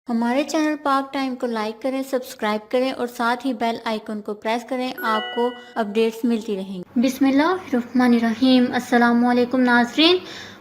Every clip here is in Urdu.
ہمارے چینل پاک ٹائم کو لائک کریں، سبسکرائب کریں اور ساتھ ہی بیل آئیکن کو پریس کریں، آپ کو اپڈیٹس ملتی رہیں گی۔ بسم اللہ الرحمن الرحیم۔ السلام علیکم ناظرین۔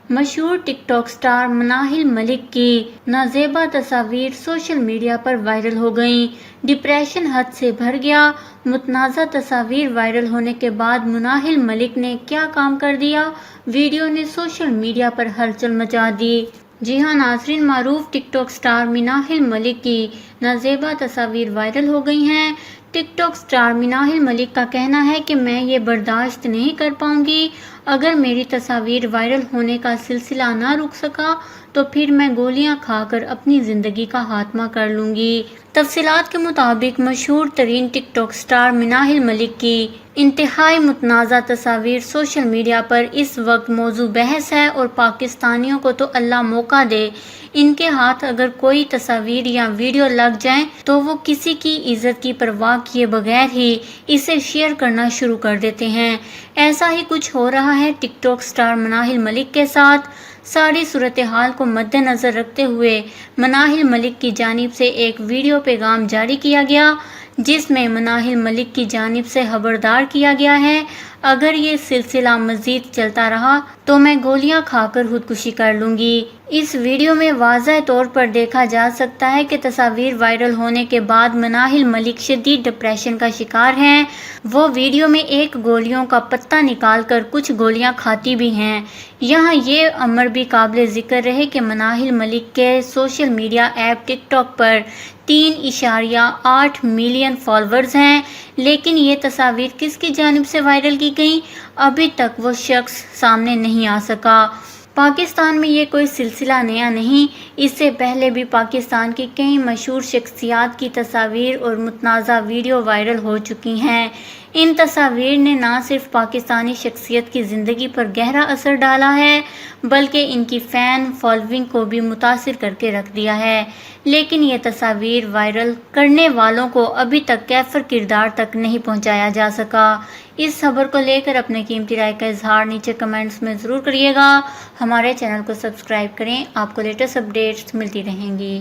مشہور ٹک ٹاک سٹار مناہل ملک کی نازیبا تصاویر سوشل میڈیا پر وائرل ہو گئیں۔ ڈپریشن حد سے بھر گیا۔ متنازع تصاویر وائرل ہونے کے بعد مناہل ملک نے کیا کام کر دیا؟ ویڈیو نے سوشل میڈیا پر ہلچل مچا دی۔ جی ہاں ناظرین، معروف ٹک ٹاک سٹار مناہل ملک کی نازیبا تصاویر وائرل ہو گئی ہیں۔ ٹک ٹاک سٹار مناہل ملک کا کہنا ہے کہ میں یہ برداشت نہیں کر پاؤں گی۔ اگر میری تصاویر وائرل ہونے کا سلسلہ نہ رک سکا تو پھر میں گولیاں کھا کر اپنی زندگی کا خاتمہ کر لوں گی۔ تفصیلات کے مطابق مشہور ترین ٹک ٹاک سٹار مناہل ملک کی انتہائی متنازع تصاویر سوشل میڈیا پر اس وقت موضوع بحث ہے اور پاکستانیوں کو تو اللہ موقع دے، ان کے ہاتھ اگر کوئی تصاویر یا ویڈیو لگ جائیں تو وہ کسی کی عزت کی پرواہ کیے بغیر ہی اسے شیئر کرنا شروع کر دیتے ہیں۔ ایسا ہی کچھ ہو رہا ہے ٹک ٹاک سٹار مناہل ملک کے ساتھ۔ ساری صورتحال کو مد نظر رکھتے ہوئے مناہل ملک کی جانب سے ایک ویڈیو پیغام جاری کیا گیا، جس میں مناہل ملک کی جانب سے خبردار کیا گیا ہے، اگر یہ سلسلہ مزید چلتا رہا تو میں گولیاں کھا کر خودکشی کر لوں گی۔ اس ویڈیو میں واضح طور پر دیکھا جا سکتا ہے کہ تصاویر وائرل ہونے کے بعد مناہل ملک شدید ڈپریشن کا شکار ہیں۔ وہ ویڈیو میں ایک گولیوں کا پتہ نکال کر کچھ گولیاں کھاتی بھی ہیں۔ یہاں یہ امر بھی قابل ذکر رہے کہ مناہل ملک کے سوشل میڈیا ایپ ٹک ٹاک پر 3.8 ملین فالورز ہیں، لیکن یہ تصاویر کس کی جانب سے وائرل کی گئیں، ابھی تک وہ شخص سامنے نہیں آ سکا۔ پاکستان میں یہ کوئی سلسلہ نیا نہیں، اس سے پہلے بھی پاکستان کی کئی مشہور شخصیات کی تصاویر اور متنازع ویڈیو وائرل ہو چکی ہیں۔ ان تصاویر نے نہ صرف پاکستانی شخصیت کی زندگی پر گہرا اثر ڈالا ہے بلکہ ان کی فین فالوئنگ کو بھی متاثر کر کے رکھ دیا ہے، لیکن یہ تصاویر وائرل کرنے والوں کو ابھی تک کیفر کردار تک نہیں پہنچایا جا سکا۔ اس خبر کو لے کر اپنے قیمتی رائے کا اظہار نیچے کمنٹس میں ضرور کریے گا۔ ہمارے چینل کو سبسکرائب کریں، آپ کو لیٹسٹ اپڈیٹس ملتی رہیں گی۔